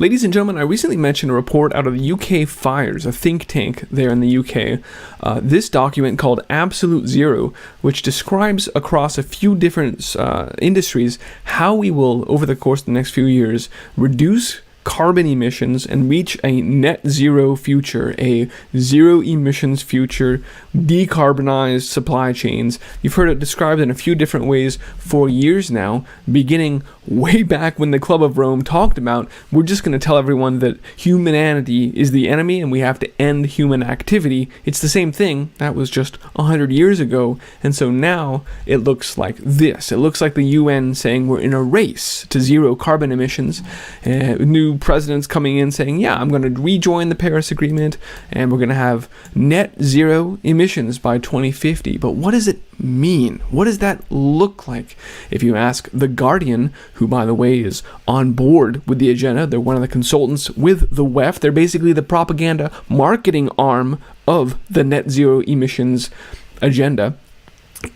Ladies and gentlemen, I recently mentioned a report out of the UK Fires, a think tank there in the UK. This document called Absolute Zero, which describes across a few different industries how we will, over the course of the next few years, reduce carbon emissions and reach a net zero future, a zero emissions future, decarbonized supply chains. You've heard it described in a few different ways for years now, beginning way back when the Club of Rome talked about, we're just going to tell everyone that humanity is the enemy and we have to end human activity. It's the same thing. That was just 100 years ago. And so now it looks like this. It looks like the UN saying we're in a race to zero carbon emissions. New presidents coming in saying, yeah, I'm going to rejoin the Paris Agreement and we're going to have net zero emissions by 2050. But what does it mean? What does that look like? If you ask The Guardian, who, by the way, is on board with the agenda, they're one of the consultants with the WEF, they're basically the propaganda marketing arm of the net zero emissions agenda.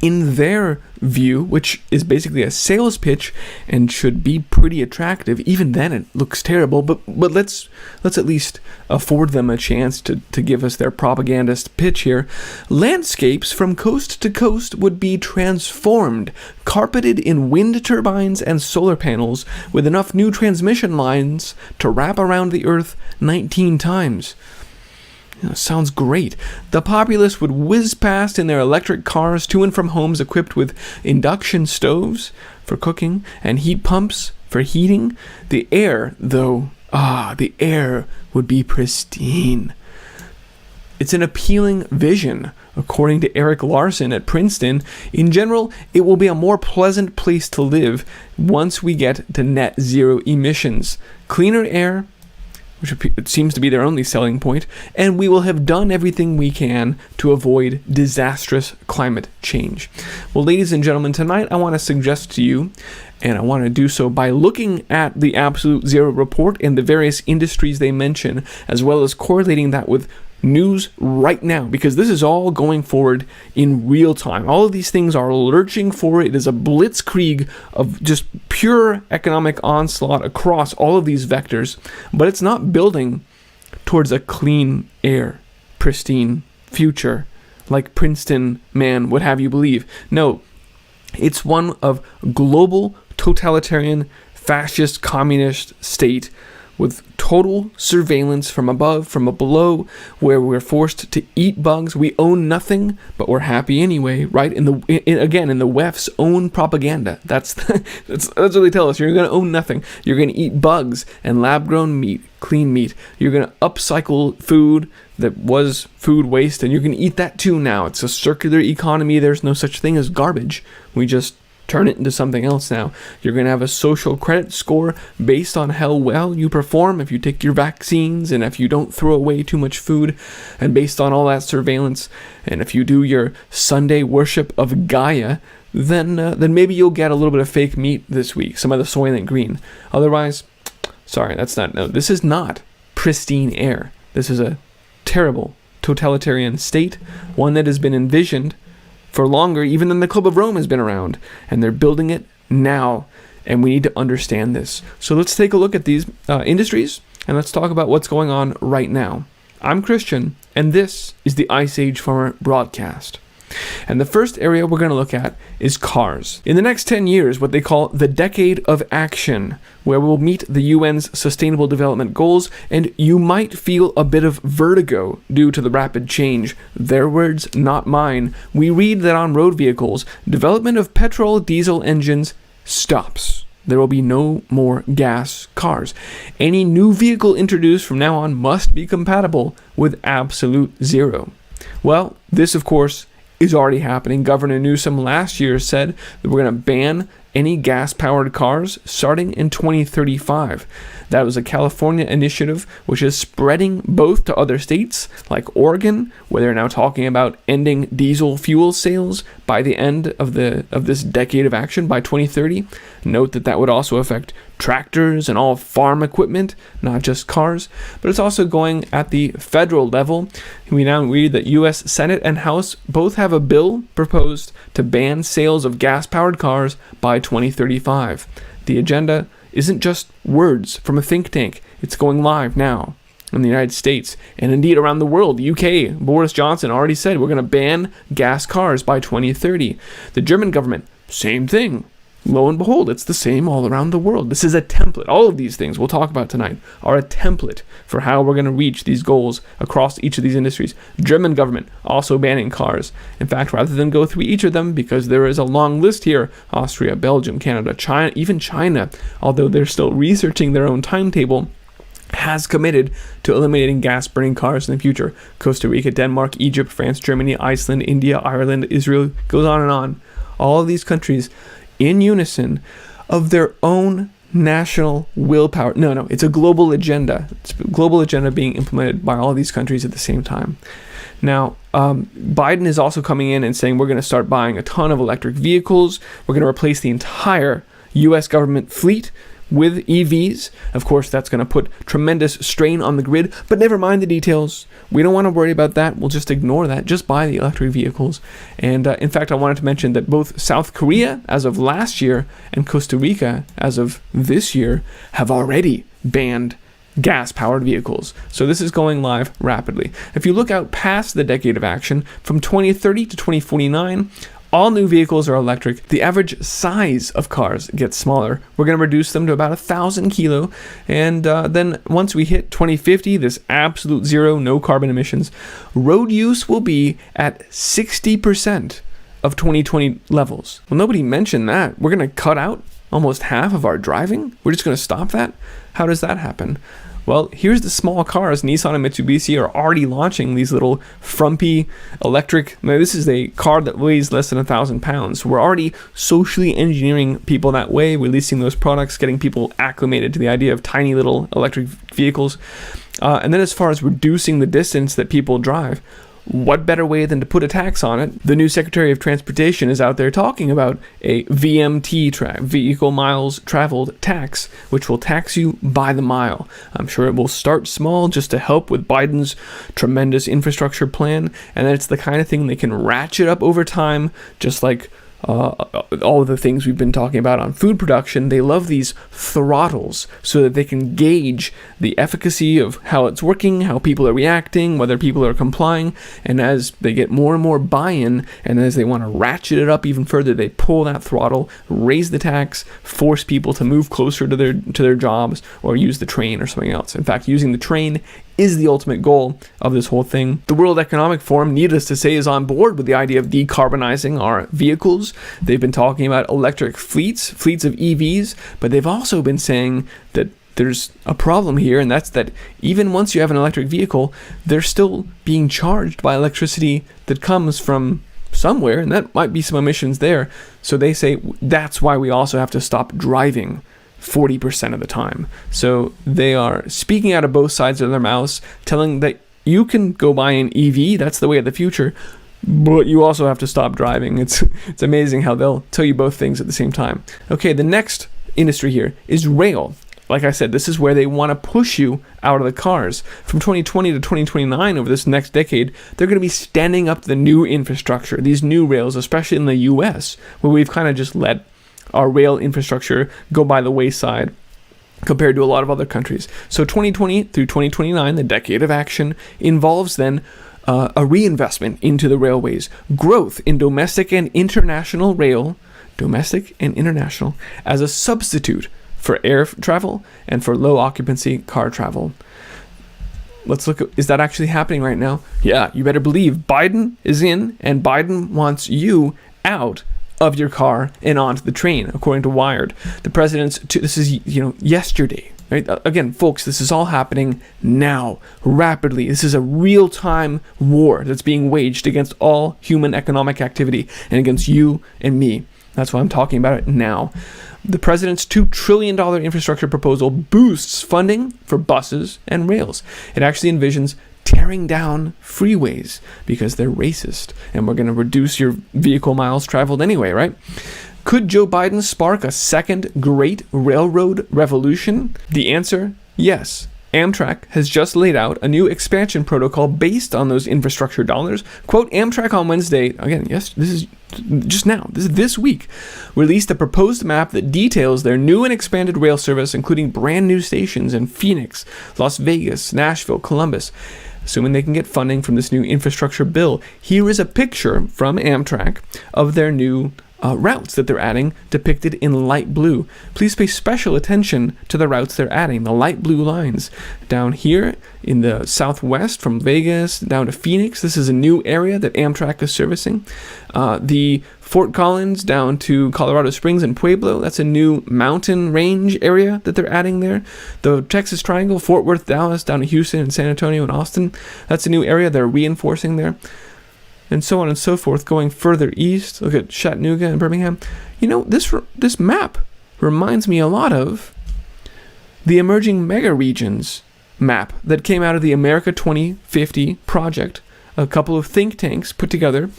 In their view, which is basically a sales pitch and should be pretty attractive, even then it looks terrible, but let's at least afford them a chance to give us their propagandist pitch here. Landscapes from coast to coast would be transformed, carpeted in wind turbines and solar panels with enough new transmission lines to wrap around the Earth 19 times. Sounds great. The populace would whiz past in their electric cars to and from homes equipped with induction stoves for cooking and heat pumps for heating. The air, though, the air would be pristine. It's an appealing vision. According to Eric Larson at Princeton, in general, it will be a more pleasant place to live once we get to net zero emissions. Cleaner air, which it seems to be their only selling point, and we will have done everything we can to avoid disastrous climate change. Well, ladies and gentlemen, tonight I want to suggest to you, and I want to do so by looking at the Absolute Zero report and the various industries they mention, as well as correlating that with news right now, because this is all going forward in real time. All of these things are lurching forward. It is a blitzkrieg of just pure economic onslaught across all of these vectors, but it's not building towards a clean air, pristine future like Princeton man would have you believe. No, it's one of global totalitarian fascist communist state with total surveillance from above, from below, where we're forced to eat bugs. We own nothing, but we're happy anyway, right? In the WEF's own propaganda. That's what they tell us. You're going to own nothing. You're going to eat bugs and lab-grown meat, clean meat. You're going to upcycle food that was food waste, and you're going to eat that too now. It's a circular economy. There's no such thing as garbage. We just turn it into something else now. You're going to have a social credit score based on how well you perform if you take your vaccines and if you don't throw away too much food, and based on all that surveillance, and if you do your Sunday worship of Gaia, then maybe you'll get a little bit of fake meat this week, some of the Soylent Green. Otherwise, sorry, this is not pristine air. This is a terrible totalitarian state, one that has been envisioned for longer even than the Club of Rome has been around, and they're building it now, and we need to understand this. So let's take a look at these industries, and let's talk about what's going on right now. I'm Christian, and this is the Ice Age Farmer broadcast. And the first area we're going to look at is cars. In the next 10 years, what they call the Decade of Action, where we'll meet the UN's Sustainable Development Goals, and you might feel a bit of vertigo due to the rapid change. Their words, not mine. We read that on road vehicles, development of petrol diesel engines stops. There will be no more gas cars. Any new vehicle introduced from now on must be compatible with Absolute Zero. Well, this, of course, is already happening. Governor Newsom last year said that we're going to ban any gas-powered cars starting in 2035. That was a California initiative which is spreading both to other states like Oregon, where they're now talking about ending diesel fuel sales by the end of this decade of action by 2030. Note that would also affect tractors and all farm equipment, not just cars. But it's also going at the federal level. We now read that U.S. Senate and House both have a bill proposed to ban sales of gas-powered cars by 2035. The agenda isn't just words from a think tank. It's going live now in the United States and indeed around the world. UK, Boris Johnson already said we're going to ban gas cars by 2030. The German government, same thing. Lo and behold, it's the same all around the world. This is a template. All of these things we'll talk about tonight are a template for how we're going to reach these goals across each of these industries. German government also banning cars. In fact, rather than go through each of them, because there is a long list here, Austria, Belgium, Canada, China, even China, although they're still researching their own timetable, has committed to eliminating gas-burning cars in the future. Costa Rica, Denmark, Egypt, France, Germany, Iceland, India, Ireland, Israel, goes on and on. All of these countries in unison of their own national willpower. No, it's a global agenda. It's a global agenda being implemented by all these countries at the same time. Now, Biden is also coming in and saying we're going to start buying a ton of electric vehicles. We're going to replace the entire U.S. government fleet with EVs. Of course, that's going to put tremendous strain on the grid, but never mind the details. We don't want to worry about that. We'll just ignore that. Just buy the electric vehicles. And in fact, I wanted to mention that both South Korea, as of last year, and Costa Rica, as of this year, have already banned gas-powered vehicles. So this is going live rapidly. If you look out past the decade of action, from 2030 to 2049, all new vehicles are electric. The average size of cars gets smaller. We're going to reduce them to about 1,000 kilo. And then once we hit 2050, this absolute zero, no carbon emissions, road use will be at 60% of 2020 levels. Well, nobody mentioned that. We're going to cut out almost half of our driving? We're just going to stop that? How does that happen? Well, here's the small cars. Nissan and Mitsubishi are already launching these little frumpy electric. Now, this is a car that weighs less than 1,000 pounds. We're already socially engineering people that way, releasing those products, getting people acclimated to the idea of tiny little electric vehicles. And then as far as reducing the distance that people drive, what better way than to put a tax on it? The new Secretary of Transportation is out there talking about a VMT, vehicle miles traveled tax, which will tax you by the mile. I'm sure it will start small just to help with Biden's tremendous infrastructure plan, and then it's the kind of thing they can ratchet up over time, just like all of the things we've been talking about on food production. They love these throttles so that they can gauge the efficacy of how it's working, how people are reacting, whether people are complying. And as they get more and more buy-in, and as they want to ratchet it up even further, they pull that throttle, raise the tax, force people to move closer to their jobs, or use the train or something else. In fact, using the train is the ultimate goal of this whole thing. The World Economic Forum, needless to say, is on board with the idea of decarbonizing our vehicles. They've been talking about electric fleets of EVs, but they've also been saying that there's a problem here, and that's that even once you have an electric vehicle, they're still being charged by electricity that comes from somewhere, and that might be some emissions there. So they say that's why we also have to stop driving 40% of the time. So they are speaking out of both sides of their mouths, telling that you can go buy an EV, that's the way of the future, but you also have to stop driving. It's amazing how they'll tell you both things at the same time. Okay, the next industry here is rail. Like I said, this is where they want to push you out of the cars. From 2020 to 2029, over this next decade, they're going to be standing up the new infrastructure, these new rails, especially in the US, where we've kind of just let our rail infrastructure go by the wayside compared to a lot of other countries. So 2020 through 2029, the decade of action, involves then a reinvestment into the railways, growth in domestic and international rail, as a substitute for air travel and for low occupancy car travel. Let's look at, is that actually happening right now? Yeah, you better believe Biden is in, and Biden wants you out of your car and onto the train, according to Wired. The president's, this is, yesterday, right? Again, folks, this is all happening now, rapidly. This is a real-time war that's being waged against all human economic activity and against you and me. That's why I'm talking about it now. The president's $2 trillion infrastructure proposal boosts funding for buses and rails. It actually envisions tearing down freeways because they're racist, and we're going to reduce your vehicle miles traveled anyway, right? Could Joe Biden spark a second great railroad revolution? The answer, yes. Amtrak has just laid out a new expansion protocol based on those infrastructure dollars. Quote, Amtrak on Wednesday, again, yes, this is just now, this week, released a proposed map that details their new and expanded rail service, including brand new stations in Phoenix, Las Vegas, Nashville, Columbus, assuming they can get funding from this new infrastructure bill. Here is a picture from Amtrak of their new routes that they're adding, depicted in light blue. Please pay special attention to the routes they're adding, the light blue lines. Down here in the southwest, from Vegas down to Phoenix, this is a new area that Amtrak is servicing. The Fort Collins down to Colorado Springs and Pueblo, that's a new mountain range area that they're adding there. The Texas Triangle, Fort Worth, Dallas, down to Houston and San Antonio and Austin, that's a new area they're reinforcing there. And so on and so forth, going further east. Look at Chattanooga and Birmingham. This map reminds me a lot of the emerging mega regions map that came out of the America 2050 project. A couple of think tanks put together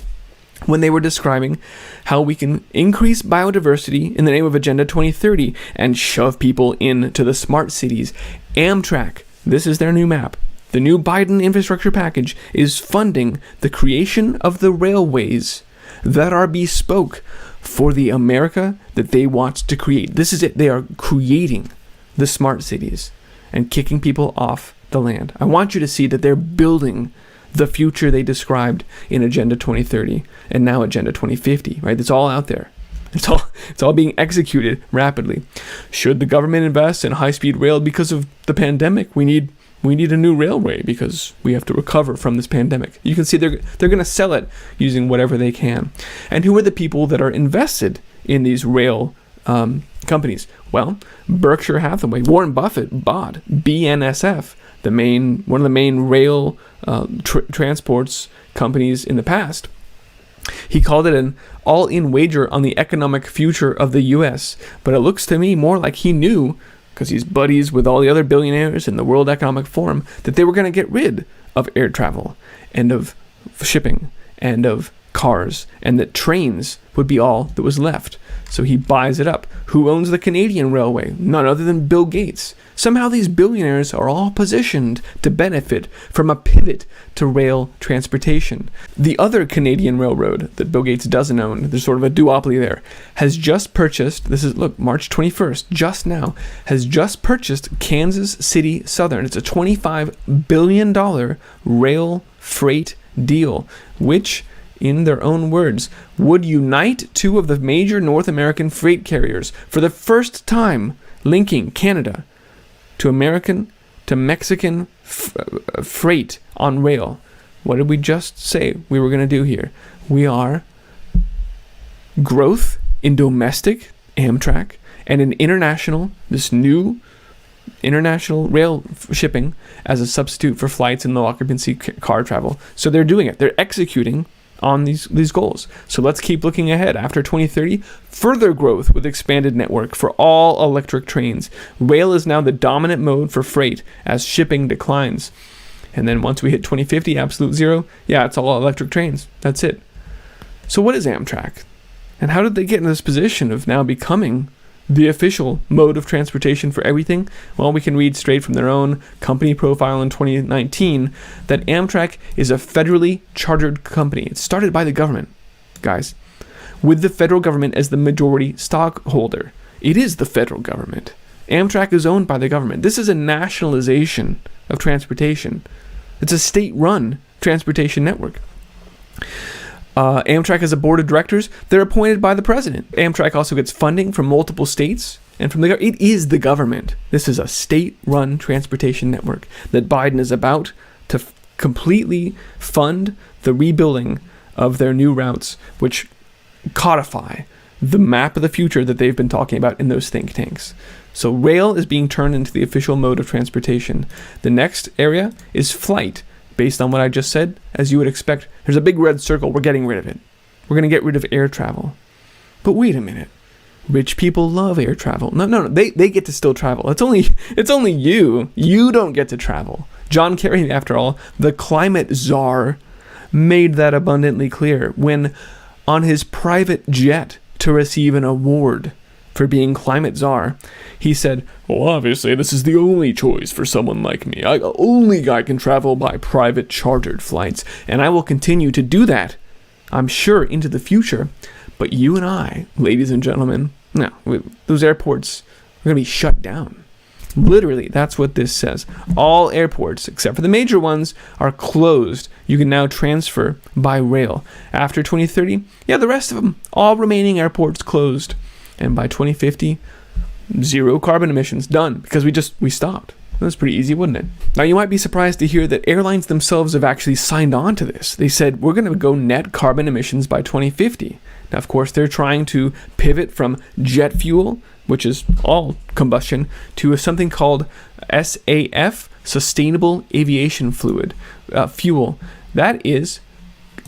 when they were describing how we can increase biodiversity in the name of Agenda 2030 and shove people into the smart cities. Amtrak, this is their new map. The new Biden infrastructure package is funding the creation of the railways that are bespoke for the America that they want to create. This is it. They are creating the smart cities and kicking people off the land. I want you to see that they're building the future they described in Agenda 2030 and now Agenda 2050, right? It's all out there. It's all being executed rapidly. Should the government invest in high-speed rail because of the pandemic? We need a new railway because we have to recover from this pandemic. You can see they're going to sell it using whatever they can. And who are the people that are invested in these rail companies? Well, Berkshire Hathaway, Warren Buffett bought BNSF, one of the main rail transports companies in the past. He called it an all-in wager on the economic future of the U.S., but it looks to me more like he knew, because he's buddies with all the other billionaires in the World Economic Forum, that they were going to get rid of air travel and of shipping and of cars, and that trains would be all that was left. So he buys it up. Who owns the Canadian Railway? None other than Bill Gates. Somehow these billionaires are all positioned to benefit from a pivot to rail transportation. The other Canadian railroad that Bill Gates doesn't own, there's sort of a duopoly there, has just purchased, March 21st, just now, has just purchased Kansas City Southern. It's a $25 billion rail freight deal, which, in their own words, would unite two of the major North American freight carriers for the first time, linking Canada to Mexican freight on rail. What did we just say we were going to do here? We are growth in domestic Amtrak and in international, this new international rail shipping as a substitute for flights and low occupancy car travel. So they're doing it. They're executing on these goals. So let's keep looking ahead. After 2030, further growth with expanded network for all electric trains. Rail is now the dominant mode for freight as shipping declines. And then once we hit 2050, absolute zero, it's all electric trains. That's it. So what is Amtrak? And how did they get in this position of now becoming the official mode of transportation for everything? Well, we can read straight from their own company profile in 2019 that Amtrak is a federally chartered company. It's started by the government, guys, with the federal government as the majority stockholder. It is the federal government. Amtrak is owned by the government. This is a nationalization of transportation. It's a state-run transportation network. Amtrak has a board of directors. They're appointed by the president. Amtrak also gets funding from multiple states and from the government. It is the government. This is a state-run transportation network that Biden is about to completely fund the rebuilding of their new routes, which codify the map of the future that they've been talking about in those think tanks. So rail is being turned into the official mode of transportation. The next area is flight. Based on what I just said, as you would expect, there's a big red circle. We're getting rid of it. We're going to get rid of air travel. But wait a minute. Rich people love air travel. No. They get to still travel. It's only you. You don't get to travel. John Kerry, after all, the climate czar, made that abundantly clear when on his private jet to receive an award for being climate czar, he said, well, obviously this is the only choice for someone like me. Only I can travel by private chartered flights, and I will continue to do that I'm sure, into the future. But you and I, ladies and gentlemen, no, those airports are going to be shut down. Literally, that's what this says. All airports, except for the major ones, are closed. You can now transfer by rail. After 2030, the rest of them, all remaining airports closed. And by 2050, zero carbon emissions, done, because we stopped. That's pretty easy, wouldn't it? Now, you might be surprised to hear that airlines themselves have actually signed on to this. They said, we're going to go net carbon emissions by 2050. Now, of course, they're trying to pivot from jet fuel, which is all combustion, to something called SAF, Sustainable Aviation Fuel. That is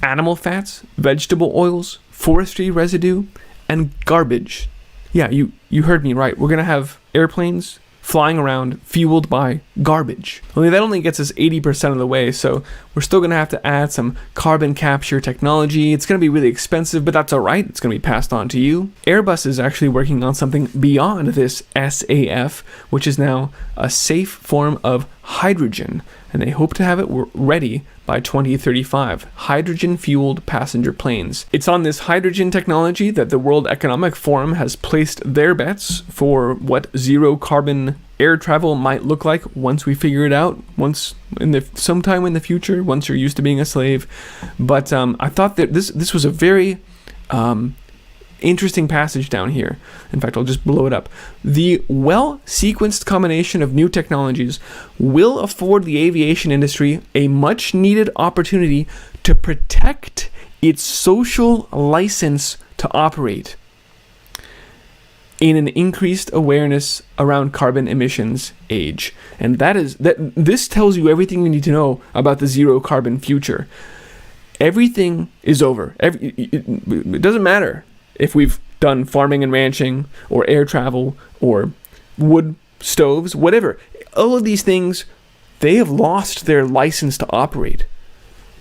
animal fats, vegetable oils, forestry residue, and garbage. Yeah, you heard me right. We're going to have airplanes flying around fueled by garbage. Only that only gets us 80% of the way, so we're still going to have to add some carbon capture technology. It's going to be really expensive, but that's all right. It's going to be passed on to you. Airbus is actually working on something beyond this SAF, which is now a safe form of hydrogen, and they hope to have it ready by 2035. Hydrogen-fueled passenger planes. It's on this hydrogen technology that the World Economic Forum has placed their bets for what zero-carbon air travel might look like once we figure it out, sometime in the future, once you're used to being a slave. But I thought that this was a very interesting passage down here. In fact, I'll just blow it up. The well-sequenced combination of new technologies will afford the aviation industry a much-needed opportunity to protect its social license to operate in an increased awareness around carbon emissions age. And this tells you everything you need to know about the zero carbon future. Everything is over. It doesn't matter if we've done farming and ranching, or air travel, or wood stoves, whatever. All of these things, they have lost their license to operate.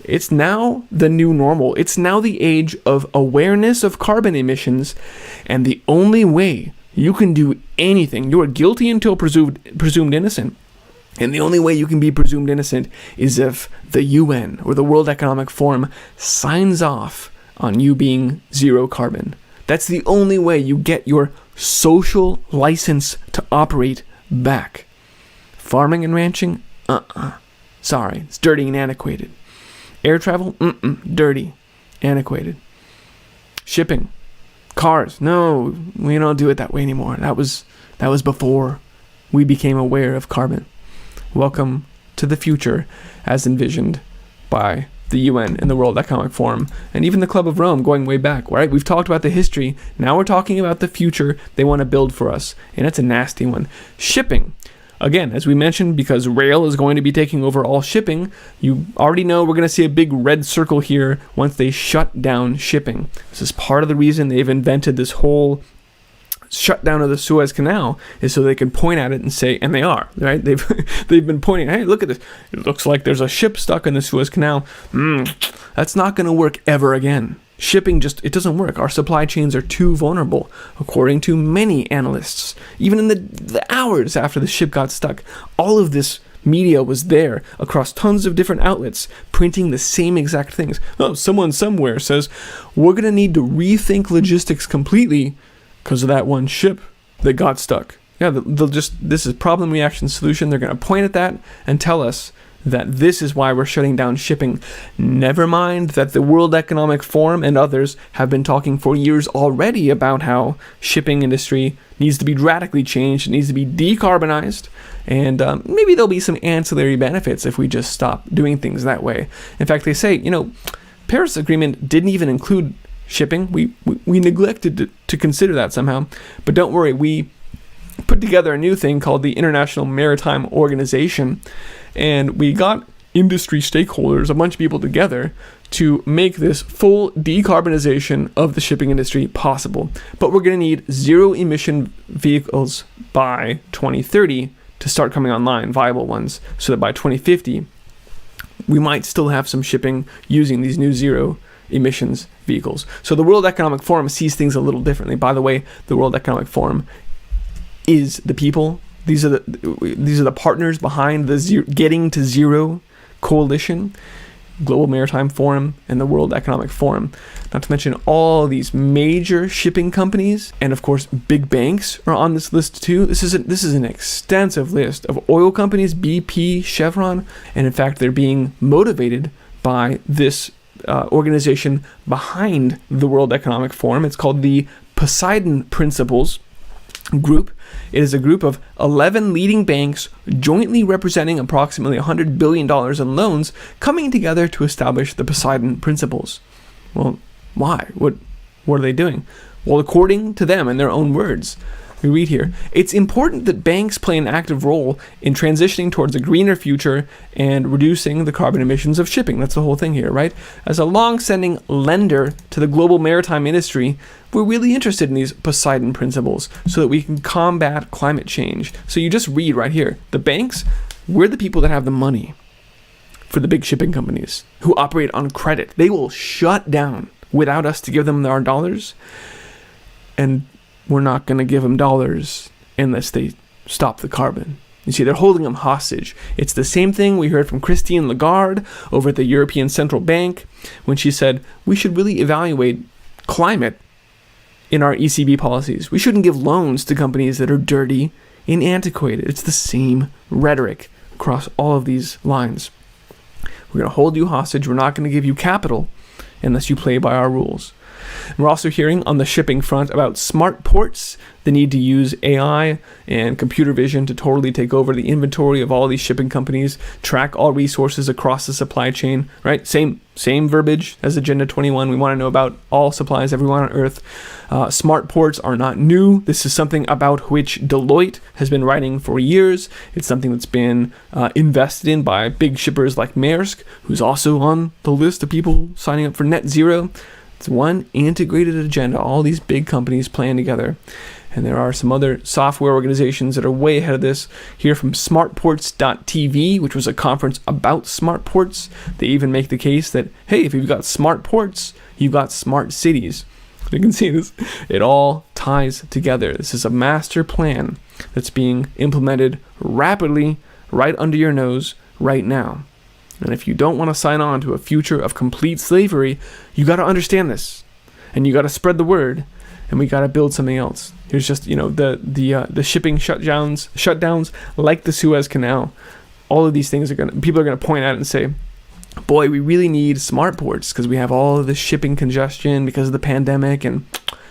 It's now the new normal. It's now the age of awareness of carbon emissions, and the only way you can do anything, you are guilty until presumed innocent, and the only way you can be presumed innocent is if the UN, or the World Economic Forum, signs off on you being zero carbon. That's the only way you get your social license to operate back. Farming and ranching? Sorry, it's dirty and antiquated. Air travel? Dirty, antiquated. Shipping? Cars? No, we don't do it that way anymore. That was before we became aware of carbon. Welcome to the future as envisioned by the UN and the World Economic Forum, and even the Club of Rome going way back, right? We've talked about the history. Now we're talking about the future they want to build for us, and it's a nasty one. Shipping. Again, as we mentioned, because rail is going to be taking over all shipping, you already know we're going to see a big red circle here once they shut down shipping. This is part of the reason they've invented this whole shutdown of the Suez Canal, is so they can point at it and say, and they are, right? They've been pointing, hey, look at this. It looks like there's a ship stuck in the Suez Canal. That's not going to work ever again. Shipping it doesn't work. Our supply chains are too vulnerable, according to many analysts. Even in the hours after the ship got stuck, all of this media was there across tons of different outlets printing the same exact things. Oh, someone somewhere says, we're going to need to rethink logistics completely because of that one ship that got stuck. Yeah, this is problem, reaction, solution. They're going to point at that and tell us that this is why we're shutting down shipping. Never mind that the World Economic Forum and others have been talking for years already about how shipping industry needs to be radically changed, it needs to be decarbonized, and maybe there'll be some ancillary benefits if we just stop doing things that way. In fact, they say, Paris Agreement didn't even include shipping. We neglected to consider that somehow. But don't worry, we put together a new thing called the International Maritime Organization, and we got industry stakeholders, a bunch of people together, to make this full decarbonization of the shipping industry possible. But we're going to need zero emission vehicles by 2030 to start coming online, viable ones, so that by 2050 we might still have some shipping using these new zero emissions vehicles. So the World Economic Forum sees things a little differently. By the way, the World Economic Forum is the people. These are the partners behind the getting to zero coalition. Global Maritime Forum, and the World Economic Forum. Not to mention all these major shipping companies, and of course big banks are on this list too. This is an extensive list of oil companies, BP, Chevron, and in fact they're being motivated by this organization behind the World Economic Forum. It's called the Poseidon Principles Group. It is a group of 11 leading banks jointly representing approximately $100 billion in loans coming together to establish the Poseidon Principles. Well, why? What are they doing? Well, according to them, in their own words, we read here, it's important that banks play an active role in transitioning towards a greener future and reducing the carbon emissions of shipping. That's the whole thing here, right? As a long-standing lender to the global maritime industry, we're really interested in these Poseidon principles so that we can combat climate change. So you just read right here, the banks, we're the people that have the money for the big shipping companies who operate on credit. They will shut down without us to give them our dollars, and we're not going to give them dollars unless they stop the carbon. You see, they're holding them hostage. It's the same thing we heard from Christine Lagarde over at the European Central Bank when she said, we should really evaluate climate in our ECB policies. We shouldn't give loans to companies that are dirty and antiquated. It's the same rhetoric across all of these lines. We're going to hold you hostage. We're not going to give you capital unless you play by our rules. We're also hearing on the shipping front about smart ports, the need to use AI and computer vision to totally take over the inventory of all these shipping companies, track all resources across the supply chain, right? Same verbiage as Agenda 21. We want to know about all supplies everywhere on Earth. Smart ports are not new. This is something about which Deloitte has been writing for years. It's something that's been invested in by big shippers like Maersk, who's also on the list of people signing up for net zero. It's one integrated agenda, all these big companies playing together. And there are some other software organizations that are way ahead of this. Here from smartports.tv, which was a conference about smart ports. They even make the case that, hey, if you've got smart ports, you've got smart cities. You can see this. It all ties together. This is a master plan that's being implemented rapidly right under your nose right now. And if you don't want to sign on to a future of complete slavery, you got to understand this, and you got to spread the word, and we got to build something else. Here's just, the shipping shutdowns like the Suez Canal. All of these things people are going to point at it and say, boy, we really need smart ports because we have all of this shipping congestion because of the pandemic, and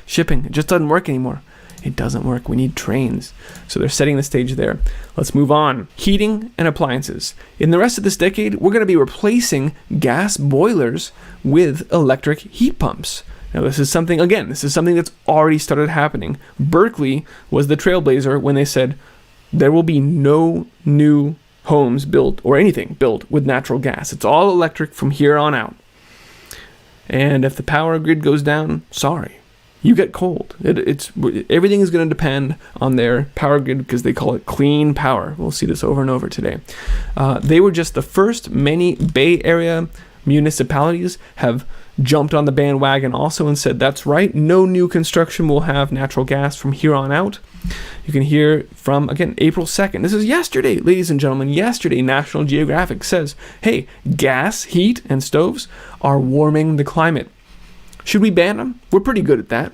shipping, it just doesn't work anymore. It doesn't work. We need trains. So they're setting the stage there. Let's move on. Heating and appliances. In the rest of this decade, we're going to be replacing gas boilers with electric heat pumps. Now, this is something that's already started happening. Berkeley was the trailblazer when they said there will be no new homes built or anything built with natural gas. It's all electric from here on out. And if the power grid goes down, sorry. You get cold. Everything is going to depend on their power grid because they call it clean power. We'll see this over and over today. They were just the first. Many Bay Area municipalities have jumped on the bandwagon also and said, that's right, no new construction will have natural gas from here on out. You can hear from, again, April 2nd. This is yesterday, ladies and gentlemen. Yesterday, National Geographic says, hey, gas, heat, and stoves are warming the climate. Should we ban them? We're pretty good at that.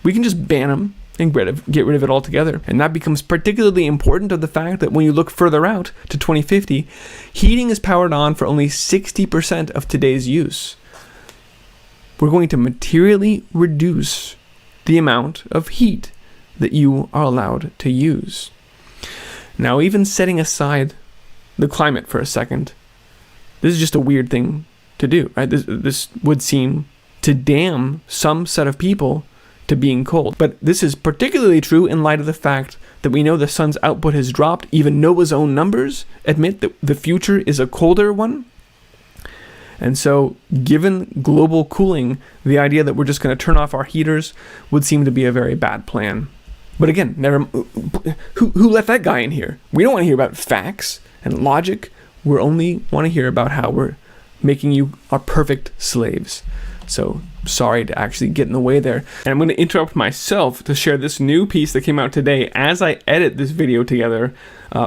We can just ban them and get rid of it altogether. And that becomes particularly important to the fact that when you look further out to 2050, heating is powered on for only 60% of today's use. We're going to materially reduce the amount of heat that you are allowed to use. Now, even setting aside the climate for a second, this is just a weird thing to do, right? This would seem to damn some set of people to being cold. But this is particularly true in light of the fact that we know the sun's output has dropped. Even NOAA's own numbers admit that the future is a colder one. And so, given global cooling, the idea that we're just going to turn off our heaters would seem to be a very bad plan. But again, who let that guy in here? We don't want to hear about facts and logic. We only want to hear about how we're making you our perfect slaves. So sorry to actually get in the way there. And I'm going to interrupt myself to share this new piece that came out today as I edit this video together,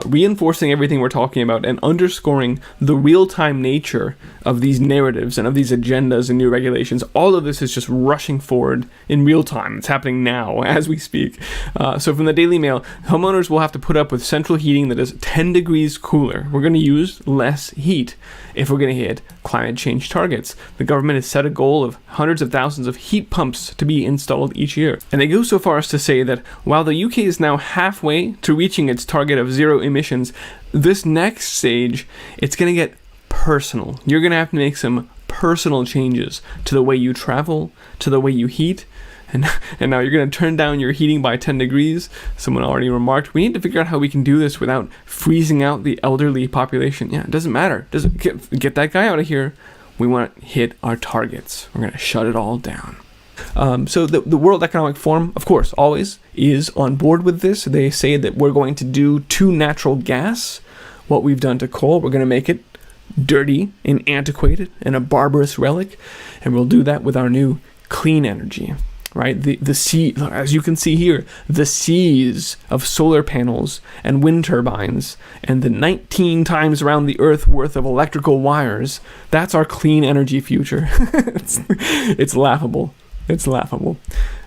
reinforcing everything we're talking about and underscoring the real-time nature of these narratives and of these agendas and new regulations. All of this is just rushing forward in real time. It's happening now as we speak. So from the Daily Mail, homeowners will have to put up with central heating that is 10 degrees cooler. We're going to use less heat if we're going to hit climate change targets. The government has set a goal of hundreds of thousands of heat pumps to be installed each year. And they go so far as to say that while the UK is now halfway to reaching its target of zero emissions, this next stage, it's going to get personal. You're going to have to make some personal changes to the way you travel, to the way you heat, and now you're going to turn down your heating by 10 degrees. Someone already remarked, we need to figure out how we can do this without freezing out the elderly population. Yeah, it doesn't matter. Doesn't get that guy out of here. We want to hit our targets. We're going to shut it all down. So the World Economic Forum, of course, always is on board with this. They say that we're going to do to natural gas what we've done to coal. We're going to make it dirty and antiquated and a barbarous relic, and we'll do that with our new clean energy. Right, the sea, as you can see here, the seas of solar panels and wind turbines and the 19 times around the earth worth of electrical wires, that's our clean energy future. It's laughable. It's laughable.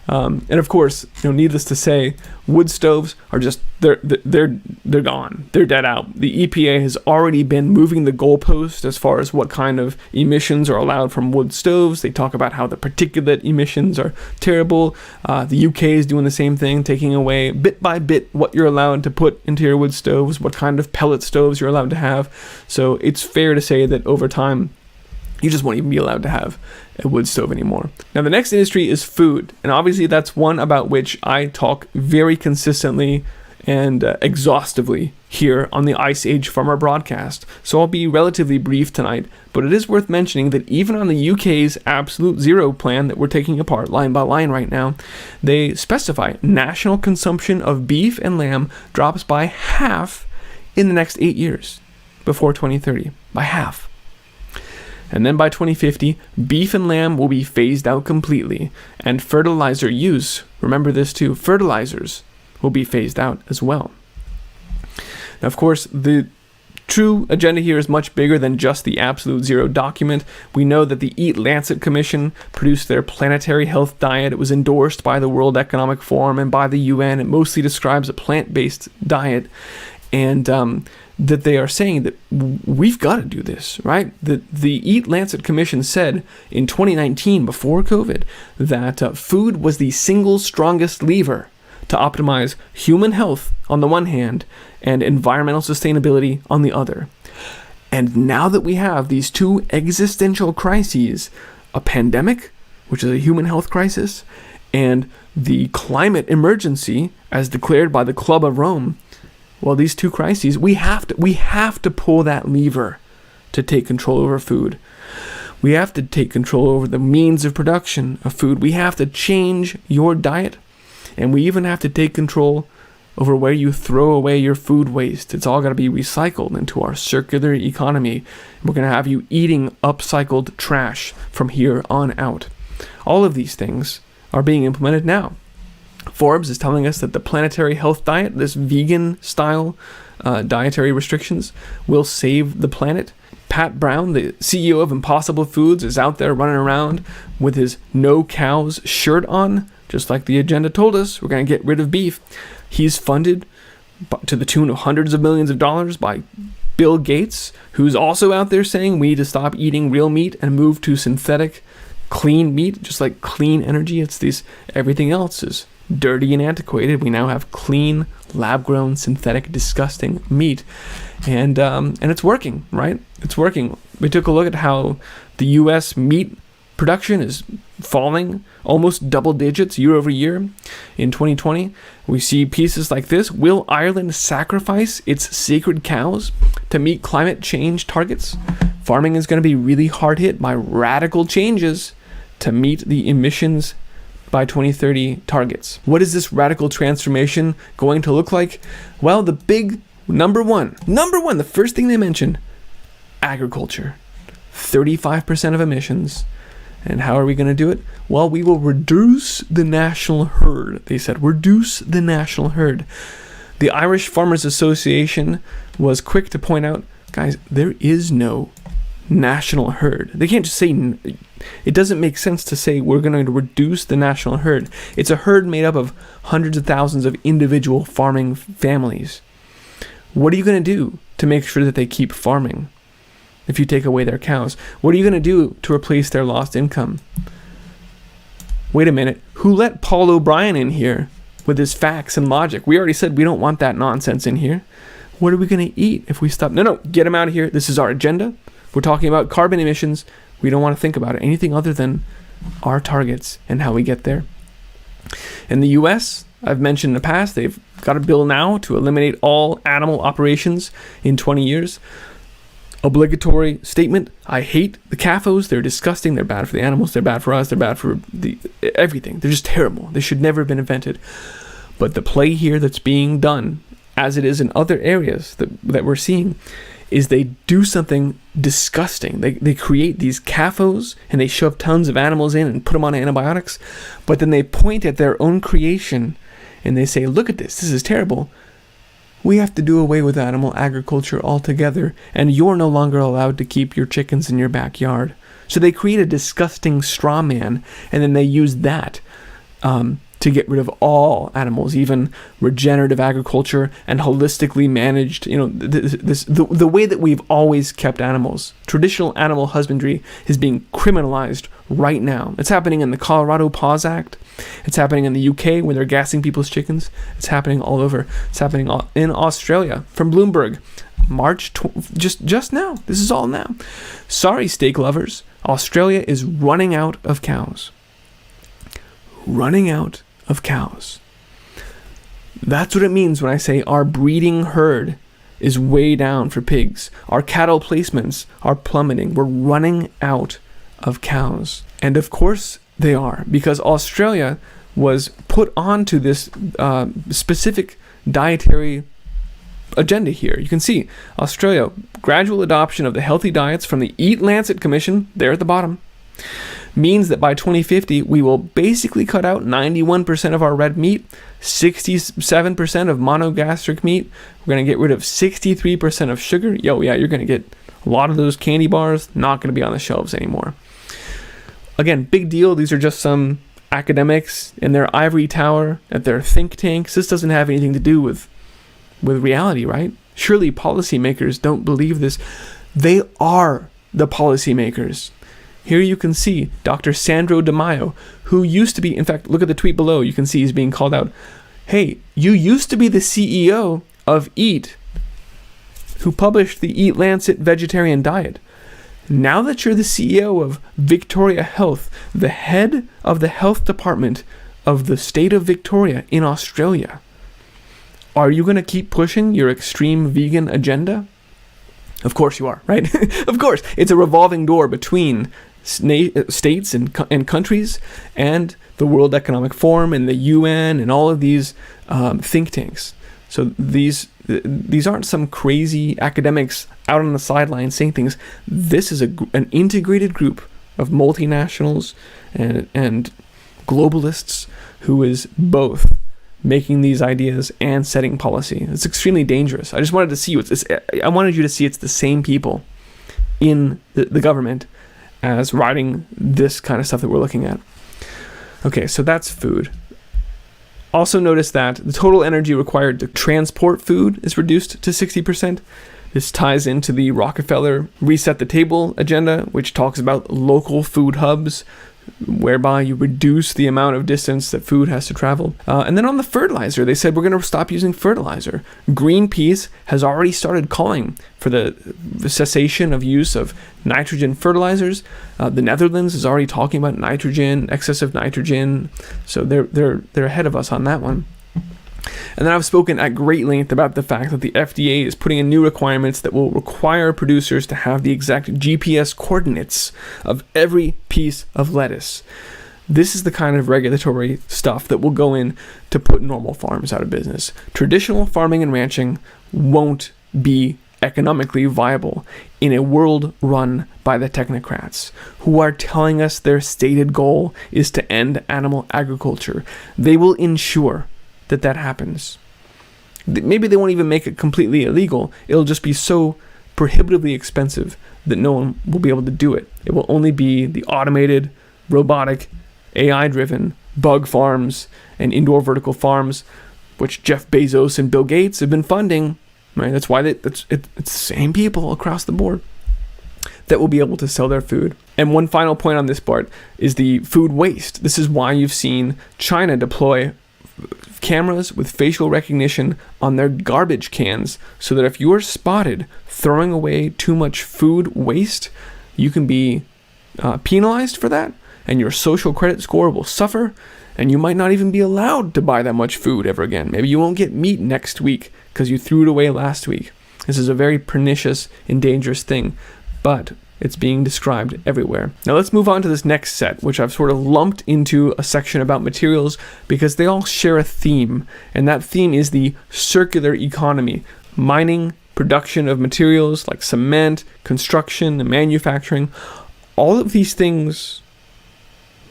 And of course, needless to say, wood stoves are just, they're gone. They're dead out. The EPA has already been moving the goalpost as far as what kind of emissions are allowed from wood stoves. They talk about how the particulate emissions are terrible. The UK is doing the same thing, taking away bit by bit what you're allowed to put into your wood stoves, what kind of pellet stoves you're allowed to have. So it's fair to say that over time, you just won't even be allowed to have a wood stove anymore. Now, the next industry is food. And obviously, that's one about which I talk very consistently and exhaustively here on the Ice Age Farmer broadcast. So I'll be relatively brief tonight, but it is worth mentioning that even on the UK's absolute zero plan that we're taking apart line by line right now, they specify national consumption of beef and lamb drops by half in the next 8 years before 2030. By half. And then by 2050, beef and lamb will be phased out completely, and fertilizer use, remember this too, fertilizers will be phased out as well. Now, of course, the true agenda here is much bigger than just the Absolute Zero document. We know that the Eat Lancet Commission produced their planetary health diet. It was endorsed by the World Economic Forum and by the UN. It mostly describes a plant-based diet, and that they are saying that we've got to do this, right? The Eat Lancet Commission said in 2019, before COVID, that food was the single strongest lever to optimize human health on the one hand and environmental sustainability on the other. And now that we have these two existential crises, a pandemic, which is a human health crisis, and the climate emergency as declared by the Club of Rome, well, these two crises, we have to pull that lever to take control over food. We have to take control over the means of production of food. We have to change your diet, and we even have to take control over where you throw away your food waste. It's all got to be recycled into our circular economy. We're going to have you eating upcycled trash from here on out. All of these things are being implemented now. Forbes is telling us that the planetary health diet, this vegan-style dietary restrictions, will save the planet. Pat Brown, the CEO of Impossible Foods, is out there running around with his No Cows shirt on, just like the agenda told us. We're going to get rid of beef. He's funded to the tune of hundreds of millions of dollars by Bill Gates, who's also out there saying we need to stop eating real meat and move to synthetic, clean meat, just like clean energy. It's these, everything else is dirty and antiquated. We now have clean, lab-grown, synthetic, disgusting meat, and it's working, right? It's working. We took a look at how the U.S. meat production is falling almost double digits year over year in 2020. We see pieces like this. Will Ireland sacrifice its sacred cows to meet climate change targets? Farming is going to be really hard hit by radical changes to meet the emissions by 2030 targets. What is this radical transformation going to look like? Well, the big number one, the first thing they mention, agriculture. 35% of emissions, And how are we going to do it? Well, we will reduce the national herd. They said, reduce the national herd. The Irish Farmers Association was quick to point out, guys, there is no national herd. They can't just say, it doesn't make sense to say we're going to reduce the national herd. It's a herd made up of hundreds of thousands of individual farming families. What are you going to do to make sure that they keep farming if you take away their cows? What are you going to do to replace their lost income? Wait a minute, who let Paul O'Brien in here with his facts and logic? We already said we don't want that nonsense in here. What are we going to eat if we stop? No, get him out of here. This is our agenda. We're talking about carbon emissions. We don't want to think about anything other than our targets and how we get there. In the US, I've mentioned in the past, they've got a bill now to eliminate all animal operations in 20 years. Obligatory statement, I hate the CAFOs. They're disgusting. They're bad for the animals. They're bad for us. They're bad for everything. They're just terrible. They should never have been invented. But the play here that's being done, as it is in other areas that we're seeing, is they do something disgusting. They create these CAFOs and they shove tons of animals in and put them on antibiotics, but then they point at their own creation and they say, look at this is terrible. We have to do away with animal agriculture altogether, and you're no longer allowed to keep your chickens in your backyard. So they create a disgusting straw man, and then they use that to get rid of all animals, even regenerative agriculture and holistically managed, the way that we've always kept animals. Traditional animal husbandry is being criminalized right now. It's happening in the Colorado Paws Act. It's happening in the UK where they're gassing people's chickens. It's happening all over. It's happening in Australia. From Bloomberg, just now. This is all now. Sorry, steak lovers. Australia is running out of cows. Running out of cows. That's what it means when I say our breeding herd is way down for pigs. Our cattle placements are plummeting. We're running out of cows. And of course they are, because Australia was put onto this specific dietary agenda here. You can see Australia, gradual adoption of the healthy diets from the Eat Lancet Commission, there at the bottom, means that by 2050, we will basically cut out 91% of our red meat, 67% of monogastric meat. We're going to get rid of 63% of sugar. You're going to get a lot of those candy bars not going to be on the shelves anymore. Again, big deal. These are just some academics in their ivory tower at their think tanks. This doesn't have anything to do with reality, right? Surely policymakers don't believe this. They are the policymakers. Here you can see Dr. Sandro Di Maio, who used to be, in fact, look at the tweet below. You can see he's being called out. Hey, you used to be the CEO of Eat, who published the Eat Lancet vegetarian diet. Now that you're the CEO of Victoria Health, the head of the health department of the state of Victoria in Australia, are you going to keep pushing your extreme vegan agenda? Of course you are, right? Of course. It's a revolving door between states and countries and the World Economic Forum and the UN and all of these think tanks. So these aren't some crazy academics out on the sidelines saying things. This is an integrated group of multinationals and globalists who is both making these ideas and setting policy. It's extremely dangerous. I just wanted to see I wanted you to see it's the same people in the government as writing this kind of stuff that we're looking at. Okay, so that's food. Also notice that the total energy required to transport food is reduced to 60%. This ties into the Rockefeller Reset the Table agenda, which talks about local food hubs, whereby you reduce the amount of distance that food has to travel. And then on the fertilizer, they said we're going to stop using fertilizer. Greenpeace has already started calling for the cessation of use of nitrogen fertilizers. The Netherlands is already talking about excessive nitrogen. So they're ahead of us on that one. And then I've spoken at great length about the fact that the FDA is putting in new requirements that will require producers to have the exact GPS coordinates of every piece of lettuce. This is the kind of regulatory stuff that will go in to put normal farms out of business. Traditional farming and ranching won't be economically viable in a world run by the technocrats, who are telling us their stated goal is to end animal agriculture. They will ensure that that happens. Maybe they won't even make it completely illegal. It'll just be so prohibitively expensive that no one will be able to do it. It will only be the automated, robotic, AI-driven bug farms and indoor vertical farms, which Jeff Bezos and Bill Gates have been funding. Right? That's why it's the same people across the board that will be able to sell their food. And one final point on this part is the food waste. This is why you've seen China deploy cameras with facial recognition on their garbage cans, so that if you are spotted throwing away too much food waste, you can be penalized for that, and your social credit score will suffer, and you might not even be allowed to buy that much food ever again. Maybe you won't get meat next week because you threw it away last week. This is a very pernicious and dangerous thing, but it's being described everywhere. Now let's move on to this next set, which I've sort of lumped into a section about materials because they all share a theme, and that theme is the circular economy. Mining, production of materials like cement, construction, and manufacturing. All of these things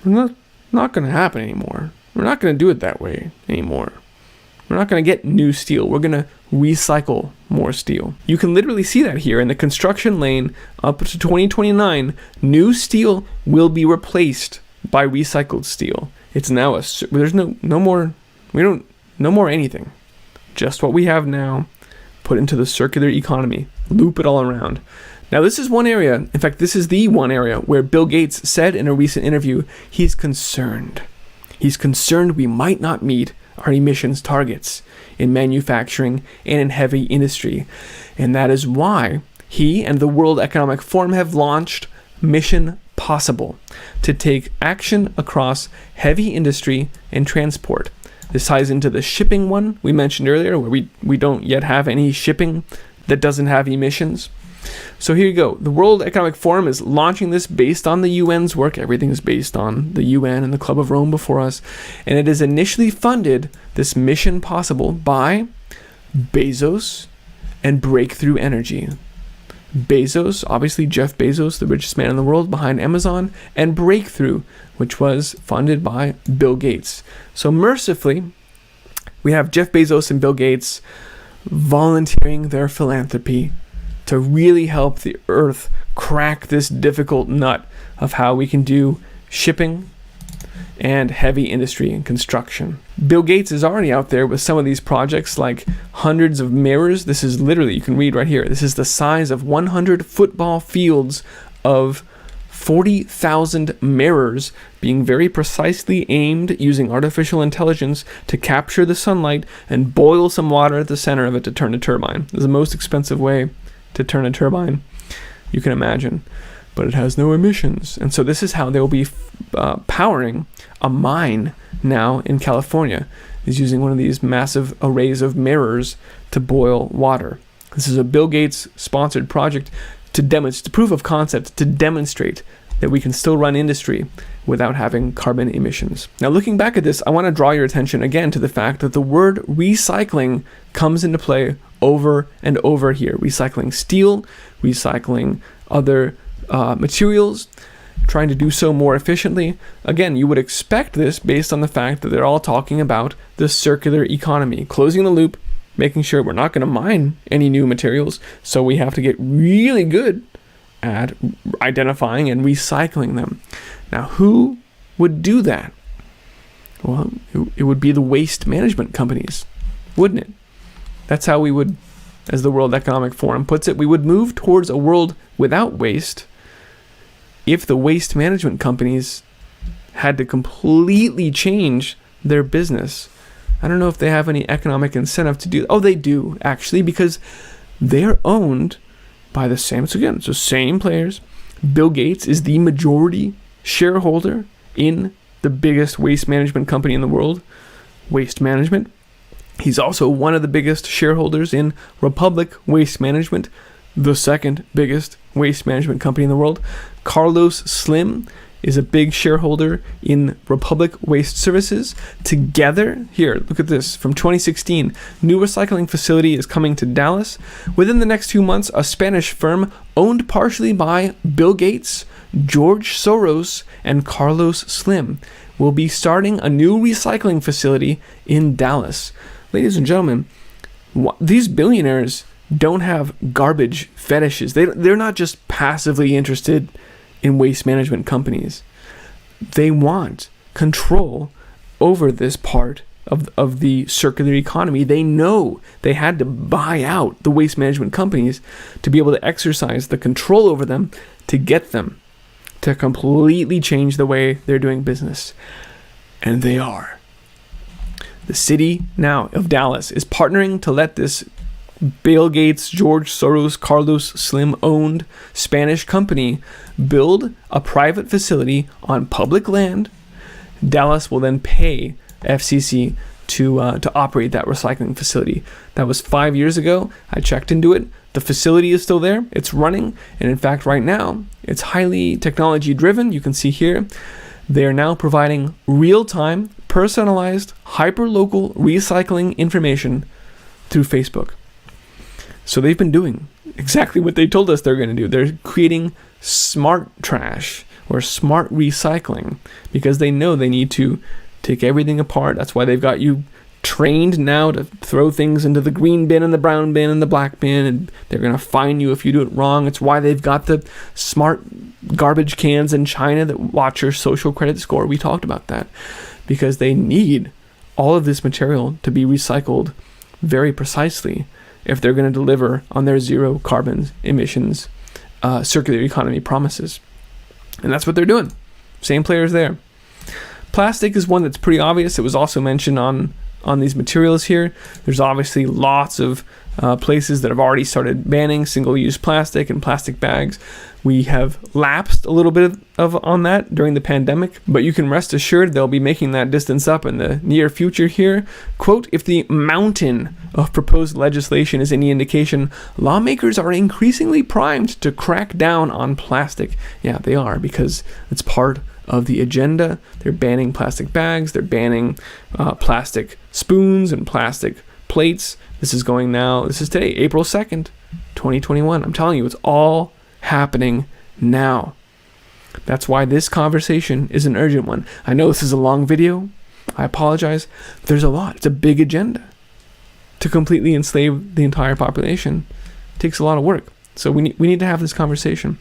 are not going to happen anymore. We're not going to do it that way anymore. We're not going to get new steel. We're going to recycle more steel. You can literally see that here in the construction lane up to 2029. New steel will be replaced by recycled steel. It's now there's no more anything. Just what we have now, put into the circular economy. Loop it all around. Now this is one area, in fact this is the one area where Bill Gates said in a recent interview he's concerned. He's concerned we might not meet our emissions targets in manufacturing and in heavy industry. And that is why he and the World Economic Forum have launched Mission Possible to take action across heavy industry and transport. This ties into the shipping one we mentioned earlier, where we don't yet have any shipping that doesn't have emissions. So here you go. The World Economic Forum is launching this based on the UN's work. Everything is based on the UN and the Club of Rome before us. And it is initially funded, this Mission Possible, by Bezos and Breakthrough Energy. Bezos, obviously Jeff Bezos, the richest man in the world behind Amazon, and Breakthrough, which was funded by Bill Gates. So mercifully, we have Jeff Bezos and Bill Gates volunteering their philanthropy to really help the earth crack this difficult nut of how we can do shipping and heavy industry and construction. Bill Gates is already out there with some of these projects, like hundreds of mirrors. This is literally, you can read right here, this is the size of 100 football fields of 40,000 mirrors being very precisely aimed using artificial intelligence to capture the sunlight and boil some water at the center of it to turn a turbine. This is the most expensive way to turn a turbine you can imagine, but it has no emissions. And so this is how they will be powering a mine now in California, is using one of these massive arrays of mirrors to boil water. This is a Bill Gates sponsored project to demonstrate, proof of concept, to demonstrate that we can still run industry without having carbon emissions. Now looking back at this, I want to draw your attention again to the fact that the word recycling comes into play over and over here. Recycling steel, recycling other materials, trying to do so more efficiently. Again, you would expect this based on the fact that they're all talking about the circular economy, closing the loop, making sure we're not going to mine any new materials, so we have to get really good at identifying and recycling them. Now, who would do that? Well, it would be the waste management companies, wouldn't it? That's how we would, as the World Economic Forum puts it, we would move towards a world without waste if the waste management companies had to completely change their business. I don't know if they have any economic incentive to do. Oh, they do, actually, because they're owned by the same, so again, it's the same players. Bill Gates is the majority shareholder in the biggest waste management company in the world, Waste Management. He's also one of the biggest shareholders in Republic Waste Management, the second biggest waste management company in the world. Carlos Slim is a big shareholder in Republic Waste Services. Together, here, look at this, from 2016, new recycling facility is coming to Dallas. Within the next 2 months, a Spanish firm owned partially by Bill Gates, George Soros, and Carlos Slim will be starting a new recycling facility in Dallas. Ladies and gentlemen, these billionaires don't have garbage fetishes. They're not just passively interested in waste management companies. They want control over this part of the circular economy. They know they had to buy out the waste management companies to be able to exercise the control over them to get them to completely change the way they're doing business. And they are. The city now of Dallas is partnering to let this Bill Gates, George Soros, Carlos Slim owned Spanish company build a private facility on public land. Dallas will then pay FCC to operate that recycling facility. That was 5 years ago. I checked into it. The facility is still there. It's running. And in fact, right now, it's highly technology driven. You can see here, they are now providing real-time, personalized, hyper-local recycling information through Facebook. So they've been doing exactly what they told us they're going to do. They're creating smart trash or smart recycling because they know they need to take everything apart. That's why they've got you trained now to throw things into the green bin and the brown bin and the black bin, and they're going to fine you if you do it wrong. It's why they've got the smart garbage cans in China that watch your social credit score. We talked about that because they need all of this material to be recycled very precisely if they're going to deliver on their zero carbon emissions circular economy promises. And that's what they're doing. Same players there. Plastic is one that's pretty obvious. It was also mentioned on these materials here. There's obviously lots of places that have already started banning single-use plastic and plastic bags. We have lapsed a little bit on that during the pandemic, but you can rest assured they'll be making that distance up in the near future here. Quote, if the mountain of proposed legislation is any indication, lawmakers are increasingly primed to crack down on plastic. Yeah, they are, because it's part of the agenda. They're banning plastic bags, they're banning plastic spoons and plastic plates. This is today, April 2nd, 2021. I'm telling you, it's all happening now. That's why this conversation is an urgent one. I know this is a long video. I apologize. There's a lot. It's a big agenda. To completely enslave the entire population takes a lot of work. So we need to have this conversation.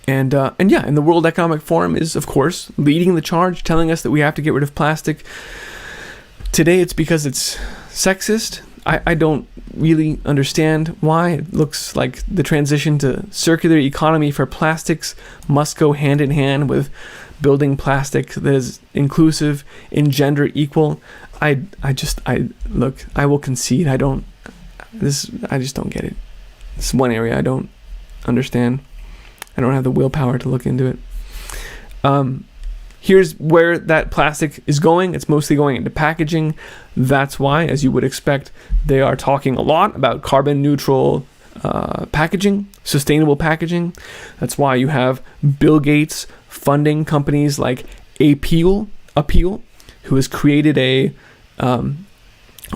And the World Economic Forum is, of course, leading the charge, telling us that we have to get rid of plastic. Today, it's because it's sexist. I don't really understand why. It looks like the transition to circular economy for plastics must go hand in hand with building plastic that is inclusive and gender equal. I will concede. I just don't get it. This is one area I don't understand. I don't have the willpower to look into it. Here's where that plastic is going. It's mostly going into packaging. That's why, as you would expect, they are talking a lot about carbon neutral packaging, sustainable packaging. That's why you have Bill Gates funding companies like Appeal, who has created a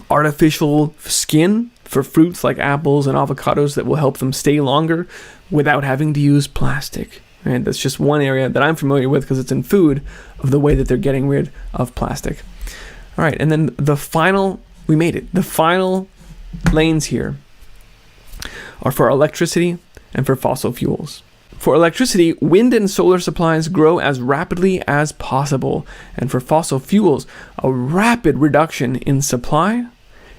artificial skin for fruits like apples and avocados that will help them stay longer without having to use plastic. And that's just one area that I'm familiar with because it's in food, of the way that they're getting rid of plastic. All right, and then the final lanes here are for electricity and for fossil fuels. For electricity, wind and solar supplies grow as rapidly as possible. And for fossil fuels, a rapid reduction in supply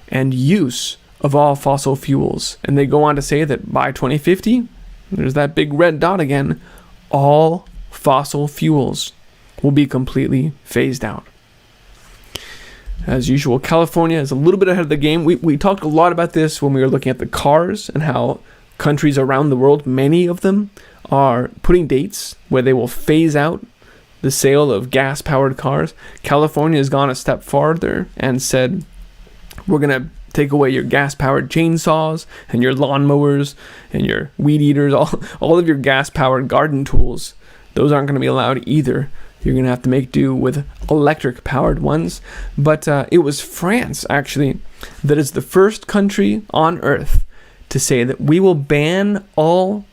and use of all fossil fuels. And they go on to say that by 2050, there's that big red dot again, all fossil fuels will be completely phased out. As usual, California is a little bit ahead of the game. We talked a lot about this when we were looking at the cars and how countries around the world, many of them, are putting dates where they will phase out the sale of gas-powered cars. California has gone a step farther and said, we're going to take away your gas-powered chainsaws and your lawnmowers and your weed eaters, all of your gas-powered garden tools. those aren't going to be allowed either. You're going to have to make do with electric-powered ones. But it was France, actually, that is the first country on Earth to say that we will ban all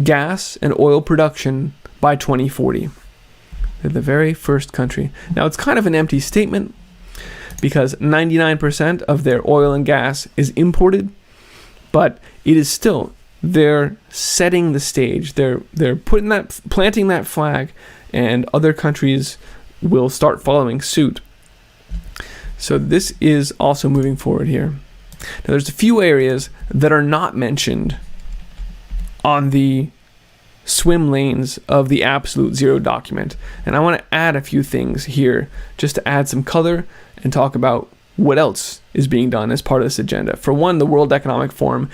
gas and oil production by 2040. They're the very first country. Now, it's kind of an empty statement because 99% of their oil and gas is imported, but it is still, they're setting the stage. They're planting that flag, and other countries will start following suit. So this is also moving forward here. Now, there's a few areas that are not mentioned on the swim lanes of the Absolute Zero document. And I want to add a few things here just to add some color and talk about what else is being done as part of this agenda. For one, the World Economic Forum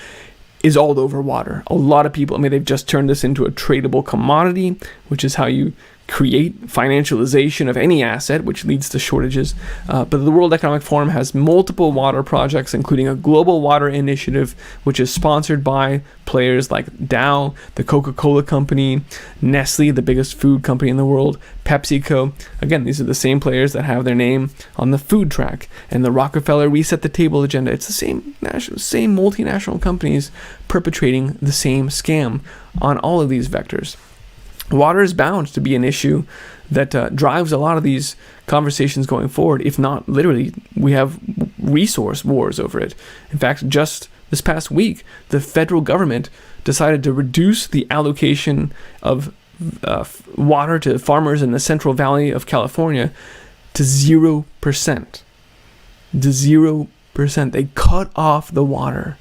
is all over water. A lot of people, they've just turned this into a tradable commodity, which is how you create financialization of any asset, which leads to shortages. But the World Economic Forum has multiple water projects, including a global water initiative, which is sponsored by players like Dow, the Coca-Cola company, Nestle, the biggest food company in the world, PepsiCo. Again, these are the same players that have their name on the food track, and the Rockefeller Reset the Table agenda. It's the same multinational companies perpetrating the same scam on all of these vectors. Water is bound to be an issue that drives a lot of these conversations going forward. If not, literally, we have resource wars over it. In fact, just this past week, the federal government decided to reduce the allocation of water to farmers in the Central Valley of California to 0%. To 0%. They cut off the water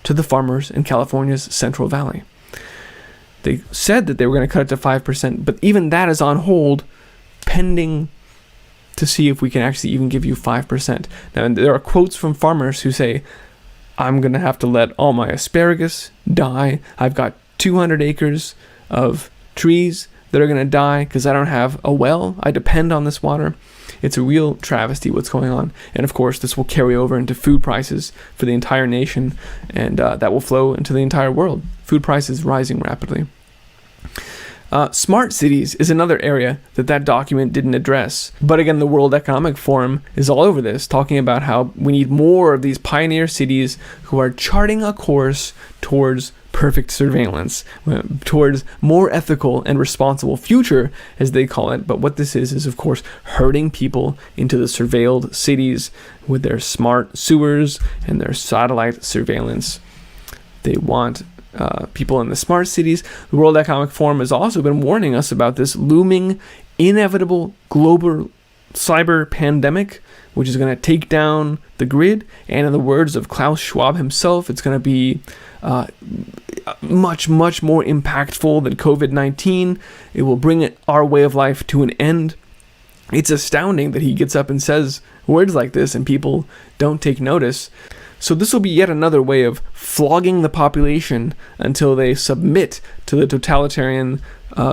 to the farmers in California's Central Valley. They said that they were going to cut it to 5%, but even that is on hold, pending to see if we can actually even give you 5%. Now, there are quotes from farmers who say, I'm going to have to let all my asparagus die. I've got 200 acres of trees that are going to die because I don't have a well. I depend on this water. It's a real travesty what's going on. And of course, this will carry over into food prices for the entire nation, and that will flow into the entire world. Food prices rising rapidly. Smart cities is another area that document didn't address. But again, the World Economic Forum is all over this, talking about how we need more of these pioneer cities who are charting a course towards perfect surveillance, towards more ethical and responsible future, as they call it. But what this is of course herding people into the surveilled cities with their smart sewers and their satellite surveillance. They want people in the smart cities. The World Economic Forum has also been warning us about this looming, inevitable global cyber pandemic, which is going to take down the grid. And in the words of Klaus Schwab himself, it's going to be much, much more impactful than COVID-19. It will bring our way of life to an end. It's astounding that he gets up and says words like this and people don't take notice. So this will be yet another way of flogging the population until they submit to the totalitarian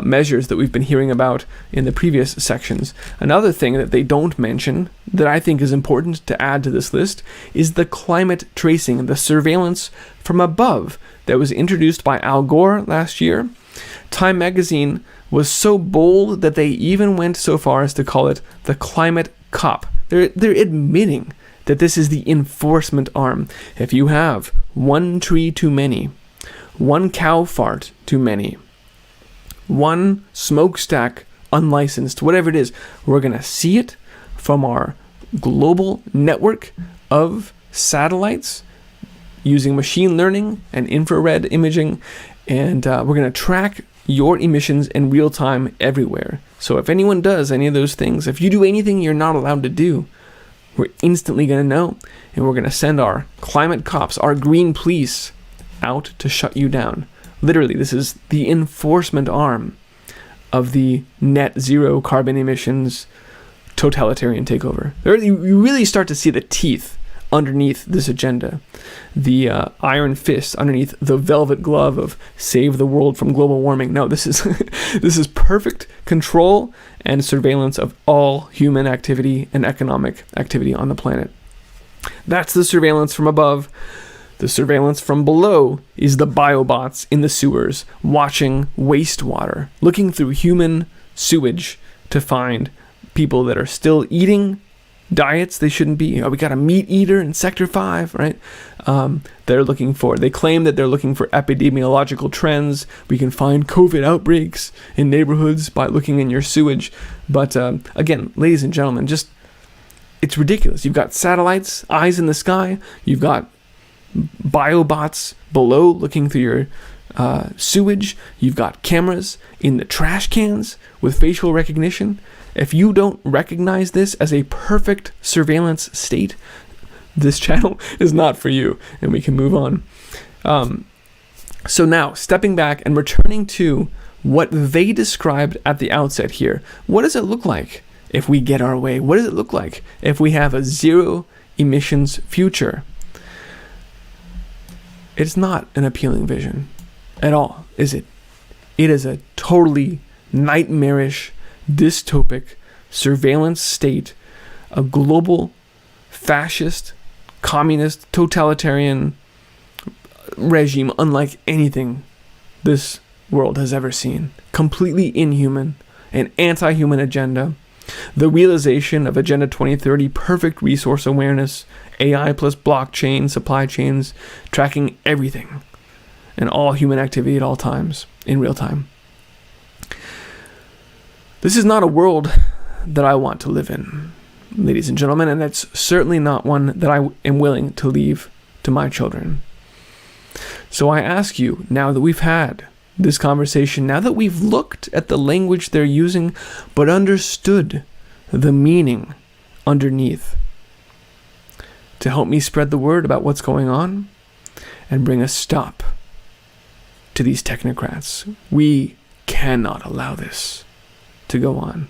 measures that we've been hearing about in the previous sections. Another thing that they don't mention that I think is important to add to this list is the climate tracing, the surveillance from above that was introduced by Al Gore last year. Time magazine was so bold that they even went so far as to call it the climate cop. They're admitting that this is the enforcement arm. If you have one tree too many, one cow fart too many, one smokestack unlicensed, whatever it is, we're going to see it from our global network of satellites using machine learning and infrared imaging, and we're going to track your emissions in real time everywhere. So if anyone does any of those things, if you do anything you're not allowed to do, we're instantly going to know, and we're going to send our climate cops, our green police, out to shut you down. Literally, this is the enforcement arm of the net zero carbon emissions totalitarian takeover. You really start to see the teeth underneath this agenda, the iron fist underneath the velvet glove of save the world from global warming. No, this is this is perfect control and surveillance of all human activity and economic activity on the planet. That's the surveillance from above. The surveillance from below is the biobots in the sewers, watching wastewater, looking through human sewage to find people that are still eating diets they shouldn't be. We got a meat eater in Sector 5, right? They claim that they're looking for epidemiological trends. We can find COVID outbreaks in neighborhoods by looking in your sewage. But again, ladies and gentlemen, it's ridiculous. You've got satellites, eyes in the sky. You've got biobots below looking through your sewage. You've got cameras in the trash cans with facial recognition. If you don't recognize this as a perfect surveillance state, this channel is not for you, and we can move on. So now, stepping back and returning to what they described at the outset here, what does it look like if we get our way? What does it look like if we have a zero emissions future? It's not an appealing vision at all, is it? It is a totally nightmarish, dystopic surveillance state, a global fascist, communist, totalitarian regime unlike anything this world has ever seen. Completely inhuman, an anti-human agenda, the realization of Agenda 2030, perfect resource awareness, AI plus blockchain, supply chains, tracking everything and all human activity at all times, in real time. This is not a world that I want to live in, ladies and gentlemen, and it's certainly not one that I am willing to leave to my children. So I ask you, now that we've had this conversation, now that we've looked at the language they're using, but understood the meaning underneath, to help me spread the word about what's going on and bring a stop to these technocrats. We cannot allow this to go on.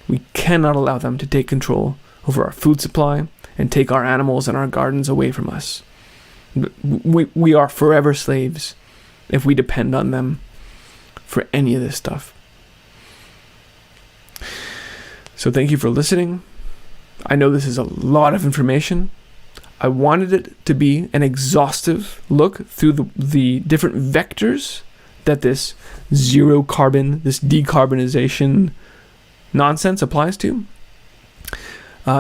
We cannot allow them to take control over our food supply and take our animals and our gardens away from us. We are forever slaves if we depend on them for any of this stuff. So thank you for listening. I know this is a lot of information. I wanted it to be an exhaustive look through the different vectors that this zero carbon, this decarbonization nonsense applies to.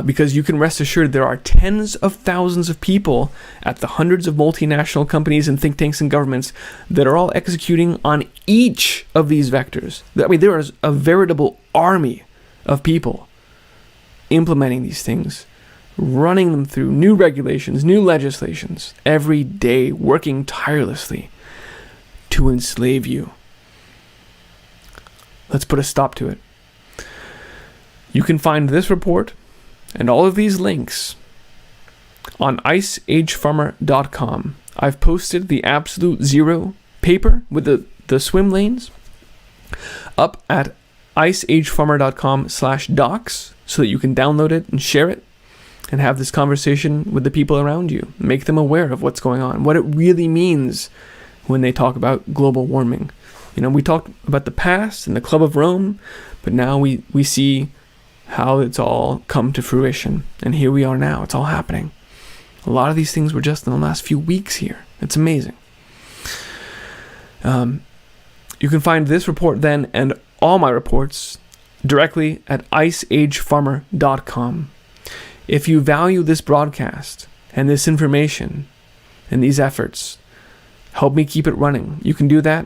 Because you can rest assured there are tens of thousands of people at the hundreds of multinational companies and think tanks and governments that are all executing on each of these vectors. I mean, there is a veritable army of people implementing these things, running them through new regulations, new legislations, every day, working tirelessly to enslave you. Let's put a stop to it. You can find this report and all of these links on iceagefarmer.com. I've posted the Absolute Zero paper with the swim lanes up at iceagefarmer.com/docs so that you can download it and share it and have this conversation with the people around you. Make them aware of what's going on, what it really means when they talk about global warming. You know, we talked about the past and the Club of Rome, but now we see how it's all come to fruition. And here we are now. It's all happening. A lot of these things were just in the last few weeks here. It's amazing. You can find this report then and all my reports directly at iceagefarmer.com. If you value this broadcast and this information and these efforts, help me keep it running. You can do that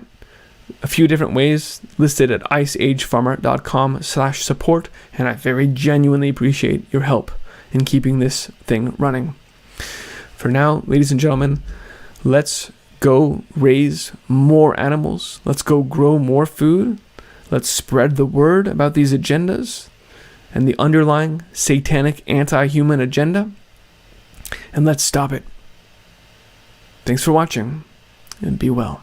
a few different ways listed at iceagefarmer.com/support, and I very genuinely appreciate your help in keeping this thing running. For now, ladies and gentlemen, let's go raise more animals. Let's go grow more food. Let's spread the word about these agendas and the underlying satanic anti-human agenda, and let's stop it. Thanks for watching, and be well.